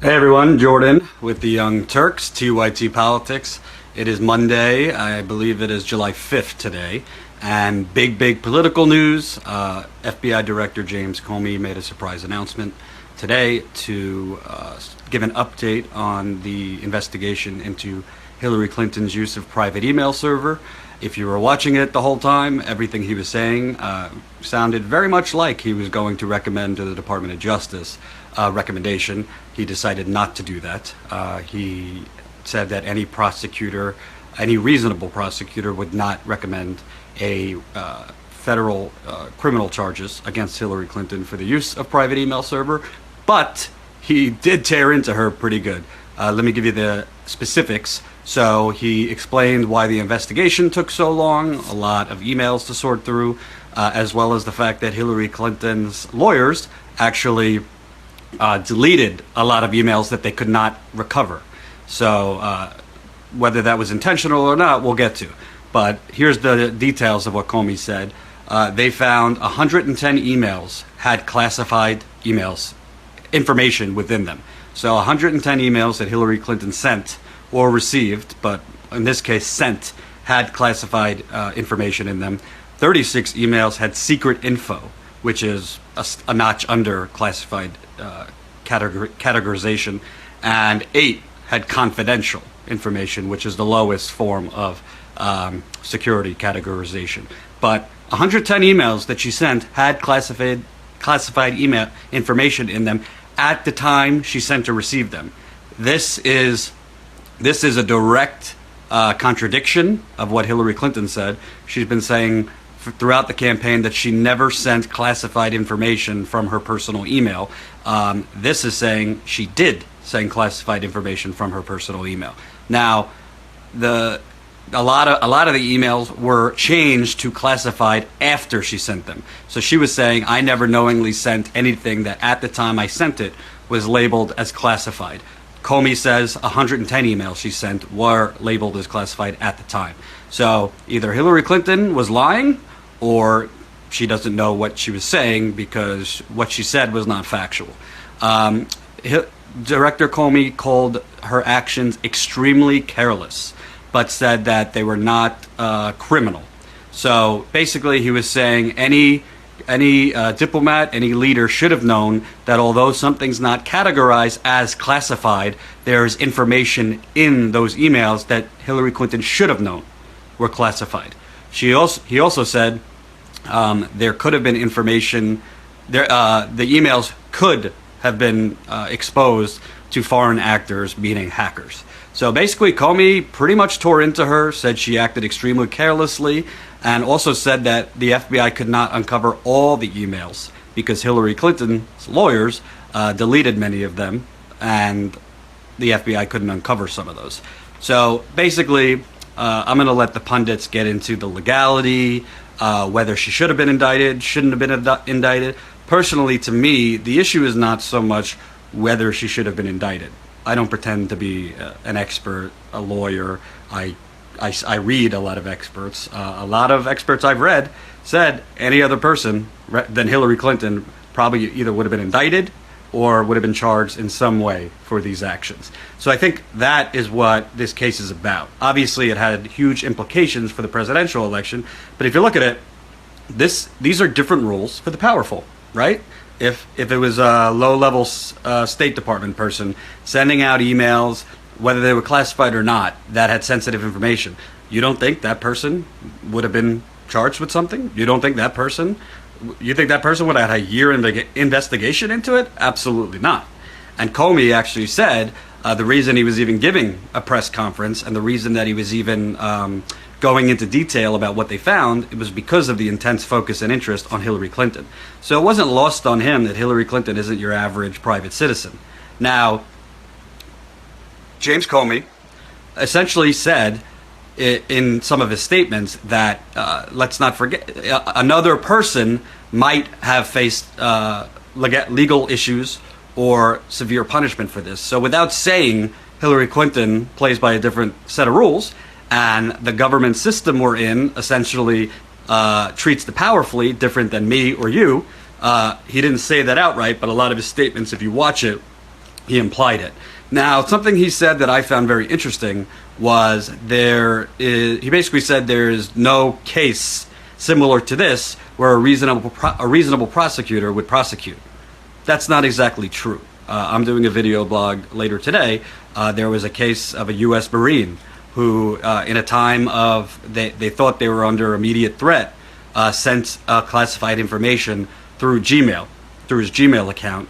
Hey everyone, Jordan with the Young Turks, TYT Politics. It is Monday, I believe it is July 5th today, and big political news. FBI Director James Comey made a surprise announcement today to give an update on the investigation into Hillary Clinton's use of private email server. If you were watching it the whole time, everything he was saying sounded very much like he was going to recommend to the Department of Justice recommendation. He decided not to do that. He said that any prosecutor, any reasonable prosecutor, would not recommend a federal criminal charges against Hillary Clinton for the use of private email server, but he did tear into her pretty good. Let me give you the specifics. So he explained why the investigation took so long, a lot of emails to sort through, as well as the fact that Hillary Clinton's lawyers actually deleted a lot of emails that they could not recover. So whether that was intentional or not, we'll get to. But here's the details of what Comey said. They found 110 emails had classified emails, information within them. So 110 emails that Hillary Clinton sent or received, but in this case sent, had classified information in them. 36 emails had secret info, which is a notch under classified categorization, and 8 had confidential information, which is the lowest form of security categorization. But 110 emails that she sent had classified email information in them at the time she sent or received them. This is a direct contradiction of what Hillary Clinton said. She's been saying throughout the campaign that she never sent classified information from her personal email. This is saying she did send classified information from her personal email. Now, a lot of the emails were changed to classified after she sent them. So she was saying, I never knowingly sent anything that at the time I sent it was labeled as classified. Comey says 110 emails she sent were labeled as classified at the time. So either Hillary Clinton was lying, or she doesn't know what she was saying because what she said was not factual. Director Comey called her actions extremely careless, but said that they were not criminal. So basically he was saying any diplomat, any leader should have known that although something's not categorized as classified, there's information in those emails that Hillary Clinton should have known were classified. He also said there could have been information, the emails could have been exposed to foreign actors, meaning hackers. So basically Comey pretty much tore into her, said she acted extremely carelessly, and also said that the FBI could not uncover all the emails because Hillary Clinton's lawyers deleted many of them, and the FBI couldn't uncover some of those. So basically, I'm going to let the pundits get into the legality, whether she should have been indicted, shouldn't have been indicted. Personally, to me, the issue is not so much whether she should have been indicted. I don't pretend to be an expert, a lawyer. I read a lot of experts. A lot of experts I've read said any other person than Hillary Clinton probably either would have been indicted or would have been charged in some way for these actions. So I think that is what this case is about. Obviously, it had huge implications for the presidential election, but if you look at it, these are different rules for the powerful, right? If it was a low-level State Department person sending out emails, whether they were classified or not, that had sensitive information, you don't think that person would have been charged with something? You think that person would have had a year investigation into it? Absolutely not. And Comey actually said the reason he was even giving a press conference and the reason that he was even going into detail about what they found, it was because of the intense focus and interest on Hillary Clinton. So it wasn't lost on him that Hillary Clinton isn't your average private citizen. Now, James Comey essentially said in some of his statements that, let's not forget, another person might have faced legal issues or severe punishment for this. So without saying Hillary Clinton plays by a different set of rules, and the government system we're in essentially treats the powerfully different than me or you, he didn't say that outright, but a lot of his statements, if you watch it, He implied it. Now, something he said that I found very interesting was he basically said there is no case similar to this where a reasonable prosecutor would prosecute. That's not exactly true. I'm doing a video blog later today. There was a case of a U.S. Marine who, in a time of they thought they were under immediate threat, sent classified information through Gmail, through his Gmail account,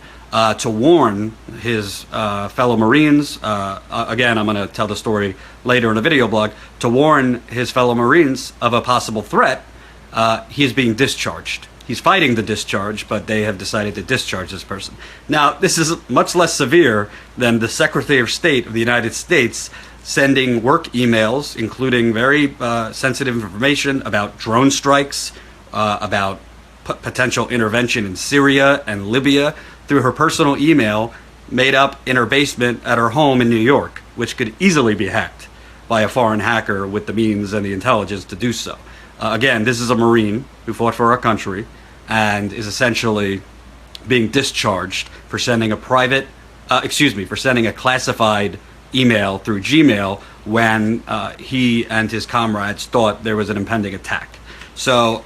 to warn his fellow Marines. Again, I'm going to tell the story later in a video blog. To warn his fellow Marines of a possible threat, he is being discharged. He's fighting the discharge, but they have decided to discharge this person. Now, this is much less severe than the Secretary of State of the United States sending work emails, including very sensitive information about drone strikes, about potential intervention in Syria and Libya, through her personal email made up in her basement at her home in New York, which could easily be hacked by a foreign hacker with the means and the intelligence to do so. Again, this is a Marine who fought for our country and is essentially being discharged for sending for sending a classified email through Gmail when he and his comrades thought there was an impending attack. So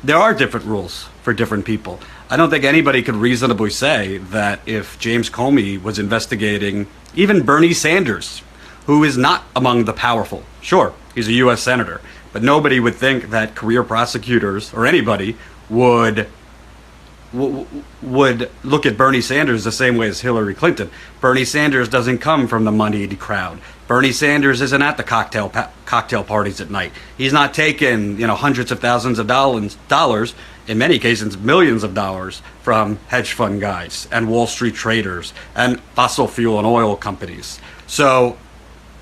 there are different rules for different people. I don't think anybody could reasonably say that if James Comey was investigating even Bernie Sanders, who is not among the powerful, sure, he's a U.S. senator, but nobody would think that career prosecutors or anybody would look at Bernie Sanders the same way as Hillary Clinton. Bernie Sanders doesn't come from the moneyed crowd. Bernie Sanders isn't at the cocktail parties at night. He's not taking hundreds of thousands of dollars, in many cases millions of dollars, from hedge fund guys and Wall Street traders and fossil fuel and oil companies. So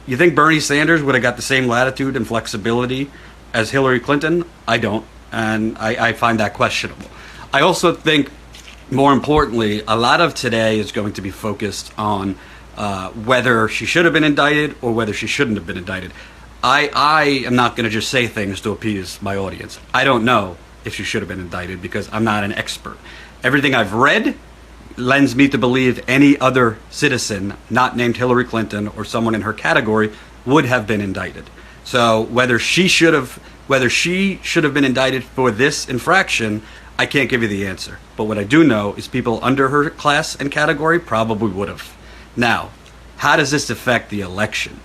you think Bernie Sanders would have got the same latitude and flexibility as Hillary Clinton? I don't, and I find that questionable. I also think, more importantly, a lot of today is going to be focused on whether she should have been indicted or whether she shouldn't have been indicted. I am not going to just say things to appease my audience. I don't know if she should have been indicted because I'm not an expert. Everything I've read lends me to believe any other citizen not named Hillary Clinton or someone in her category would have been indicted. So whether she should have been indicted for this infraction, I can't give you the answer. But what I do know is people under her class and category probably would have. Now, how does this affect the election?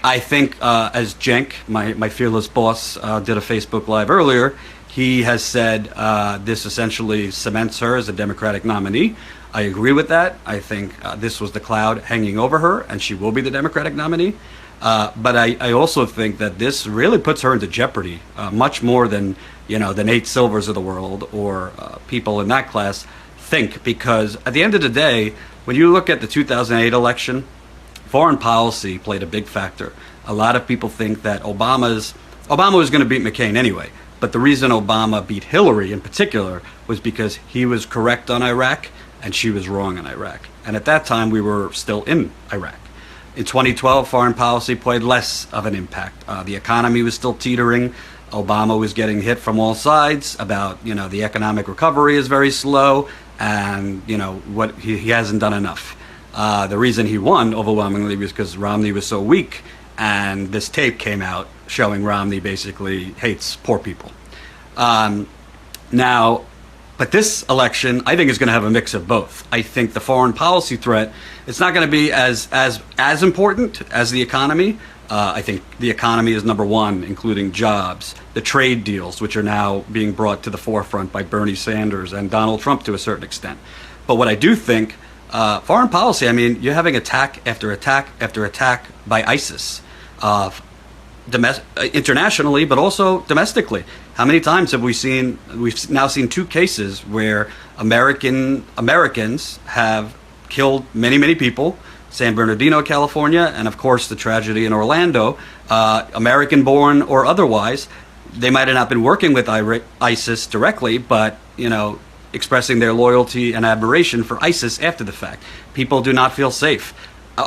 I think as Cenk, my fearless boss, did a Facebook Live earlier, he has said this essentially cements her as a Democratic nominee. I agree with that. I think this was the cloud hanging over her, and she will be the Democratic nominee. But I also think that this really puts her into jeopardy, much more than the Nate Silvers of the world or people in that class think. Because at the end of the day, when you look at the 2008 election, foreign policy played a big factor. A lot of people think that Obama was going to beat McCain anyway. But the reason Obama beat Hillary in particular was because he was correct on Iraq and she was wrong on Iraq. And at that time, we were still in Iraq. In 2012, foreign policy played less of an impact. The economy was still teetering. Obama was getting hit from all sides about, the economic recovery is very slow and, what he hasn't done enough. The reason he won overwhelmingly was because Romney was so weak, and this tape came out showing Romney basically hates poor people. Now, but this election, I think, is going to have a mix of both. I think the foreign policy threat, it's not going to be as important as the economy. I think the economy is number one, including jobs, the trade deals, which are now being brought to the forefront by Bernie Sanders and Donald Trump to a certain extent. But what I do think, foreign policy, you're having attack after attack after attack by ISIS, internationally, but also domestically. How many times have we've now seen two cases where Americans have killed many, many people, San Bernardino, California, and of course the tragedy in Orlando, American-born or otherwise. They might have not been working with ISIS directly, but, expressing their loyalty and admiration for ISIS after the fact. People do not feel safe.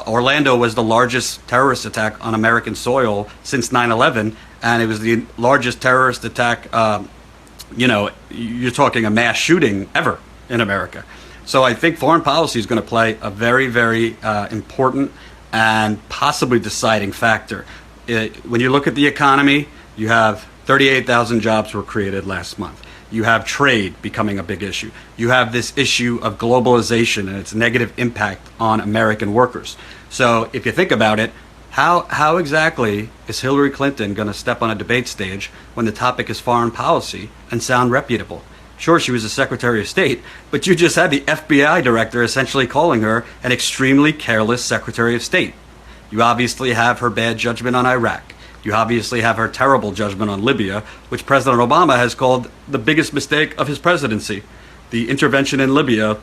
Orlando was the largest terrorist attack on American soil since 9/11, and it was the largest terrorist attack, you're talking a mass shooting ever in America. So I think foreign policy is going to play a very, very important and possibly deciding factor. When you look at the economy, you have 38,000 jobs were created last month. You have trade becoming a big issue. You have this issue of globalization and its negative impact on American workers. So if you think about it, how exactly is Hillary Clinton going to step on a debate stage when the topic is foreign policy and sound reputable? Sure, she was a Secretary of State, but you just had the FBI director essentially calling her an extremely careless Secretary of State. You obviously have her bad judgment on Iraq. You obviously have her terrible judgment on Libya, which President Obama has called the biggest mistake of his presidency. The intervention in Libya,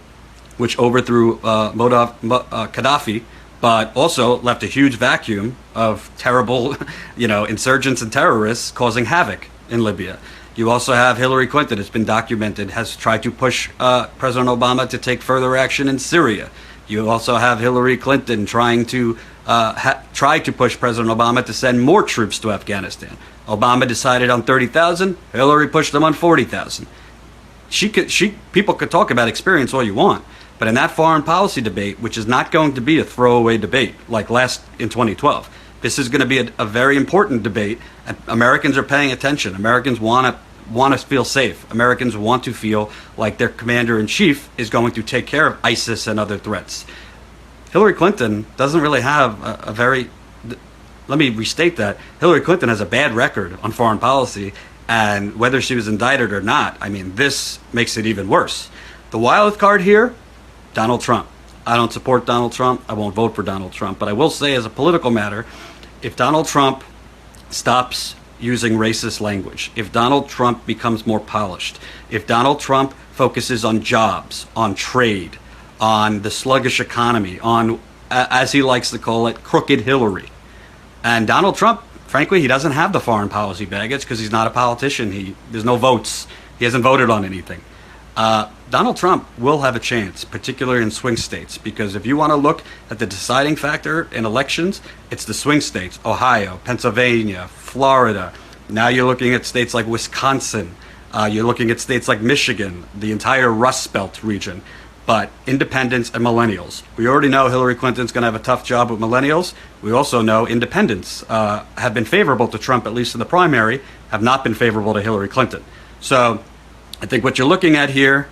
which overthrew Gaddafi, but also left a huge vacuum of terrible, insurgents and terrorists causing havoc in Libya. You also have Hillary Clinton, it's been documented, has tried to push President Obama to take further action in Syria. You also have Hillary Clinton trying to push President Obama to send more troops to Afghanistan. Obama decided on 30,000, Hillary pushed them on 40,000. People could talk about experience all you want, but in that foreign policy debate, which is not going to be a throwaway debate like in 2012, this is going to be a very important debate, and Americans are paying attention. Americans want to feel safe. Americans want to feel like their commander-in-chief is going to take care of ISIS and other threats. Hillary Clinton doesn't really have let me restate that. Hillary Clinton has a bad record on foreign policy, and whether she was indicted or not, this makes it even worse. The wild card here, Donald Trump. I don't support Donald Trump. I won't vote for Donald Trump. But I will say, as a political matter, if Donald Trump stops using racist language, if Donald Trump becomes more polished, if Donald Trump focuses on jobs, on trade, on the sluggish economy, on, as he likes to call it, crooked Hillary. And Donald Trump, frankly, he doesn't have the foreign policy baggage because he's not a politician. There's no votes. He hasn't voted on anything. Donald Trump will have a chance, particularly in swing states, because if you want to look at the deciding factor in elections, it's the swing states, Ohio, Pennsylvania, Florida. Now you're looking at states like Wisconsin. You're looking at states like Michigan, the entire Rust Belt region. But independents and millennials. We already know Hillary Clinton's going to have a tough job with millennials. We also know independents have been favorable to Trump, at least in the primary, have not been favorable to Hillary Clinton. So I think what you're looking at here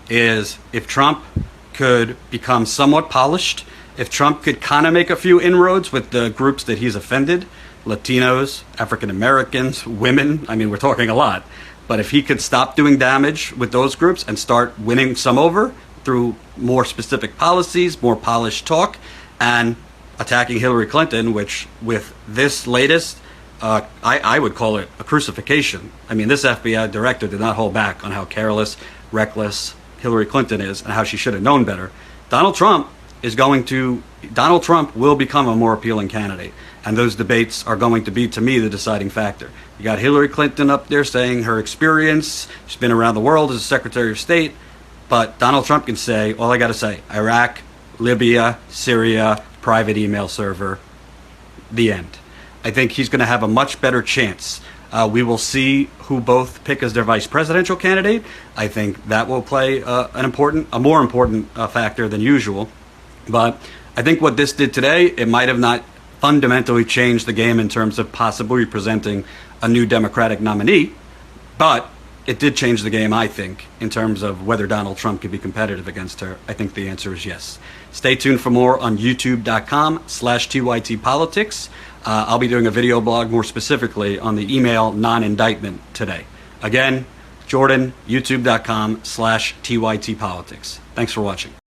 is if Trump could become somewhat polished, if Trump could kind of make a few inroads with the groups that he's offended, Latinos, African Americans, women, we're talking a lot. But if he could stop doing damage with those groups and start winning some over through more specific policies, more polished talk, and attacking Hillary Clinton, which with this latest, I would call it a crucifixion. This FBI director did not hold back on how careless, reckless Hillary Clinton is and how she should have known better. Donald Trump will become a more appealing candidate. And those debates are going to be, to me, the deciding factor. You got Hillary Clinton up there saying her experience, she's been around the world as a Secretary of State, but Donald Trump can say, all I got to say, Iraq, Libya, Syria, private email server, the end. I think he's going to have a much better chance. We will see who both pick as their vice presidential candidate. I think that will play a more important factor than usual. But I think what this did today, it might have not fundamentally changed the game in terms of possibly presenting a new Democratic nominee, but it did change the game, I think, in terms of whether Donald Trump could be competitive against her. I think the answer is yes. Stay tuned for more on youtube.com/TYTpolitics. I'll be doing a video blog more specifically on the email non-indictment today. Again, Jordan, youtube.com/TYTpolitics. Thanks for watching.